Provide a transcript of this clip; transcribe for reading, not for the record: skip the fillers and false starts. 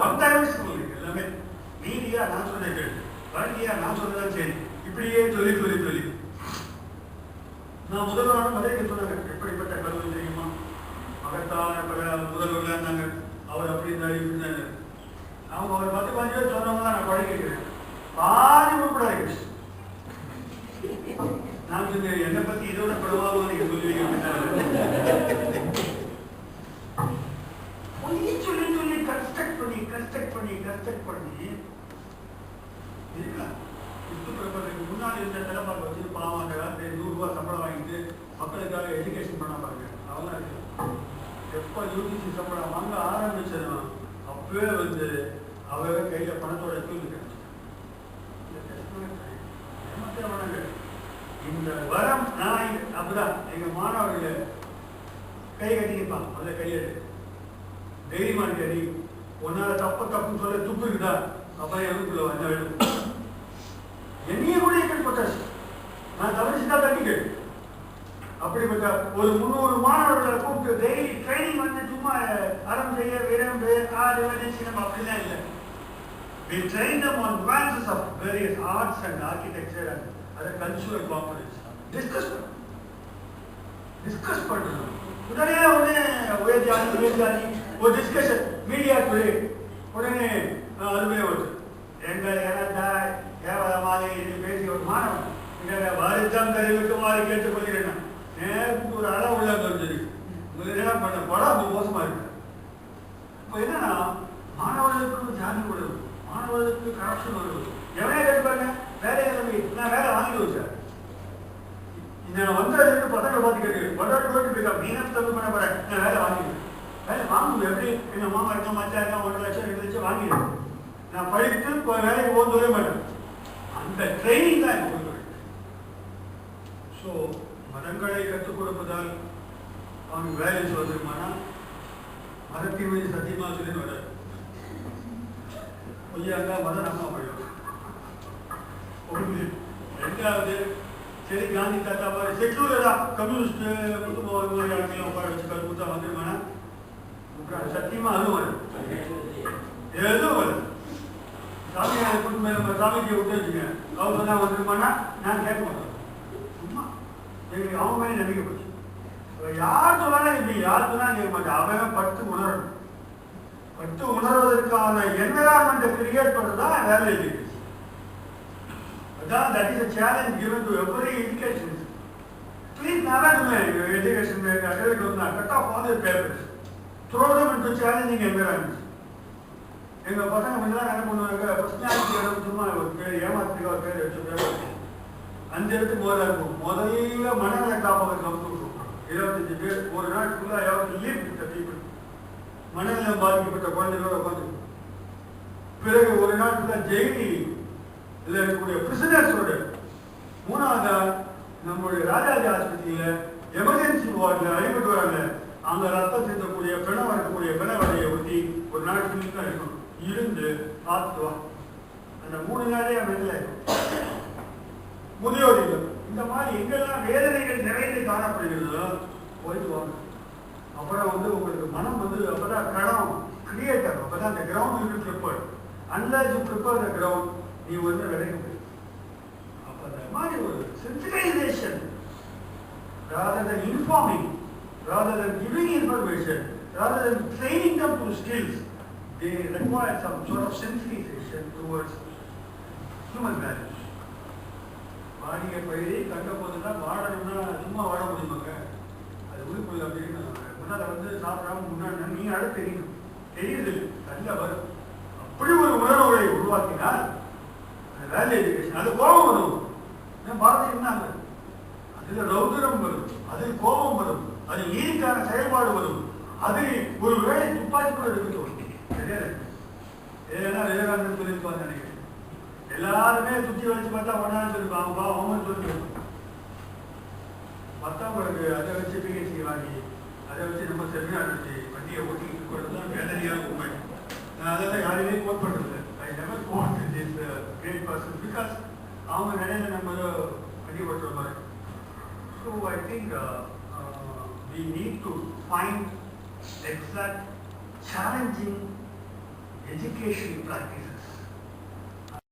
One dimension எல்லாமே. மீதியா நான் சொன்னேன் கேள்வி, வாழ்க்கையா நான் சொன்னதான் சரி, இப்படியே சொல்லி சொல்லி சொல்லி நான் முதல்வரான மதுரைக்கு சொன்னாங்க. எப்படிப்பட்ட கல்வி தெரியுமா, மகத்தான பல முதல்வர்கள் இருந்தாங்க. அவர் அப்படி இருந்தாரு இப்படி இருந்தாரு. அவங்க அவர் 10-15 பேர் சொன்னவங்க தான் நான் பழகிக்கிறேன். பாதி உட்படாது. நான் சொன்னேன் என்னை பத்தி இதோட படுவாங்க நீங்க சொல்லுவீங்க சொல்லி சொல்லி கன்ஸ்ட்ரக்ட் பண்ணி இருக்கலாம். முன்னாடி இருந்த தலைப்பாக்க வச்சு பாவம் அந்த காலத்துல 100 ரூபாய் சம்பளம் வாங்கிட்டு மக்களுக்காக எஜுகேஷன் பண்ண பாருங்க. அவங்க எப்ப யூஜிசி சம்பளம் வாங்க ஆரம்பிச்சதும் அப்பவே அவங்க கையில பணத்தோட தூக்கிட்டு இந்த வரம் நான் அப்படிதான் எங்க மாணவர்கள் கை கட்டிப்பான். அந்த கையெழு தைரியமா கடி உன்னால தப்புன்னு சொல்ல துப்பு இருக்குதா அப்ப எனக்குள்ள வந்த வேண்டும். என்னையே கூட கேட்பட்டாச்சு, நான் தவறிச்சுதான் தண்ணிக்கு. அப்படிப்பட்ட ஒரு 300 மாணவர்களை கூப்பிட்டு டெய்லி ட்ரைனிங் சும்மா அறம் செய்ய விரம்பு ஆடு சினம் அப்படிலாம் இல்லை. We train them on nuances of various arts and architecture and other cultural components. Discuss பண்ணணும். உடனே உயர்ஜாதி ஒரு டிஸ்கஷன் மீடியா துறை உடனே அதுவே வருது. எங்கள் கேவலமாக பேசி ஒரு மாணவன் வருத்தம் தெரிவிக்குமாறு கேட்டுக்கொள்கிறேன். நேருக்கு ஒரு அளவு உள்ள தெரிஞ்சது என்ன பண்ண படம் அப்படி மோசமா இருக்கு. இப்போ என்னன்னா மாணவர்களுக்கு ஜாதி வருது, மாணவர்களுக்கு கரப்ஷன் வருது. எவனே கேட்பாங்க வேலையை நம்பி நான் வேலை வாங்கி வச்சேன். நான் வந்ததுக்கு பசங்களை பார்த்து கேட்கிறேன், மீனம் தப்பு பண்ண போறேன், நான் வேலை வாங்கிடுவேன். வேலை வாங்குவேன் எப்படி? எங்க மாமா இருக்க மச்சா இருக்க 1 லட்சம் 2 லட்சம் வாங்கிடுவேன். நான் படித்து வேலைக்கு போக சொல்ல மாட்டேன். அந்த ட்ரைனிங் தான் எனக்கு கொடுக்குறேன். ஸோ மதங்களை கற்றுக் கொடுப்பதால் அவனுக்கு வேலை சொல்லுமானா மதத்தின் மீது சத்தியமா சொல்லி வராது. பொய்யாங்க மதம் நம்ம போயிடும். ரெண்டாவது சரி காந்தி தாத்தா மாதிரி செக்யூலரா கம்யூனிஸ்ட் உட்கார வச்சு கல்குத்தா வந்துருமானா சத்தியமா அதுவும் எதுவும் வருது. சாமியாரை குடும்ப சாமிக்கு விட்டு வச்சுங்க அவங்க தான் வந்துருமானா நான் கேட்க மாட்டேன். சும்மா எங்களுக்கு அவங்க மேலே நம்பிக்கை போச்சு. யார் சொன்னாலும் இப்படி யார் சொன்னாலும் கேட்க மாட்டேன். அவன் பட்டு உணரணும். பட்டு உணர்வதற்கான என்விரான்மெண்ட்டை கிரியேட் பண்ணுறதுதான் வேலை இருக்கு. That is a challenge given to every education. Please never do education cut off all their papers. Throw them into challenging environments. எங்கள் பசங்க முன்னெல்லாம் என்ன பண்ணுவாங்க, பர்சனாலிட்டி சும்மா ஒரு பேர் ஏமாத்துக்கு ஒரு பேர் வச்சு பேர் 5 இடத்துக்கு போதா இருக்கும். முதல்ல மனநல காப்பகத்துக்கு வந்து விட்டுருக்கோம். 25 பேர் ஒரு நாள் ஃபுல்லாக எவ்வளோ லீவ் விட்ட பீப்புள் மனநலம் பாதிக்கப்பட்ட குழந்தைகளோட உட்காந்து. பிறகு ஒரு நாள் ஃபுல்லாக ஜெயிலி இதில் இருக்கக்கூடிய பிரிசனர்ஸோட. மூணாவது நம்மளுடைய ராஜாஜி ஆஸ்பத்திரியில் எமர்ஜென்சி வார்டில் அடிபட்டு வராங்க. அங்கே ரத்தம் சிந்தக்கூடிய பிணம் இருக்கக்கூடிய பிணவடையை ஒட்டி ஒரு நாள் ஃபுல்லாக இருக்கணும். இருந்து பார்த்துவா அந்த 3 நாளே வெளில முதியோர் இல்லம். இந்த மாதிரி எங்கெல்லாம் வேதனைகள் நிறைந்து காணப்படுகிறதோ போயிட்டு வாங்க. அப்புறம் உங்களுக்கு மனம் அப்பதான் களம் கிரியேட் ஆகும். அப்பதான் அந்த ground you prepare. Unless you prepare the ground நீ விளைக்க முடியும். அப்ப அந்த மாதிரி ஒரு sensitisation rather than informing, rather than giving information, rather than training them to skills, they require some sort of sensitization towards human values. வாடிய பயிரை கண்ட போதுதான் வாழணும்னா சும்மா வாழ முடியுமாங்க? அது உறுப்புள்ள அப்படின்னு முன்னால சாப்பிடாம முன்னாடி நீ அட தெரியணும். தெரியுது நல்ல வரும். அப்படி ஒரு உணர்வுகளை உருவாக்கினால் வேல்யூ எஜுகேஷன் அது கோபம் வரும். பாரதி என்ன அதுல ரௌதரம் வரும், அதில் கோபம் வரும், அது ஈர்க்கான செயல்பாடு வரும். அது ஒரு வேலை துப்பாக்கி கூட எடுத்து ஏன்னா விவேகானந்தர் சொல்லியிருப்பாங்க நினைக்கிறேன். எல்லாருமே சுற்றி வச்சு பார்த்தா ஒன்னான்னு சொல்லிருப்பாங்க. அவங்கன்னு சொல்லிருப்பாங்க. மற்றவங்களுக்கு அதை வச்சு பிஹெச்டி வாங்கி அதை வச்சு நம்ம செமினார் வச்சு வண்டியை ஓட்டிக்கிட்டு இருக்கிறதுதான் வேதனையான உண்மை. நான் அதெல்லாம் யாரையுமே கோட் பண்றது. I never quote this great person because அவங்க நிலையில நம்ம வண்டி ஓட்டுற மாதிரி. So I think we need to find exact challenging educational practices.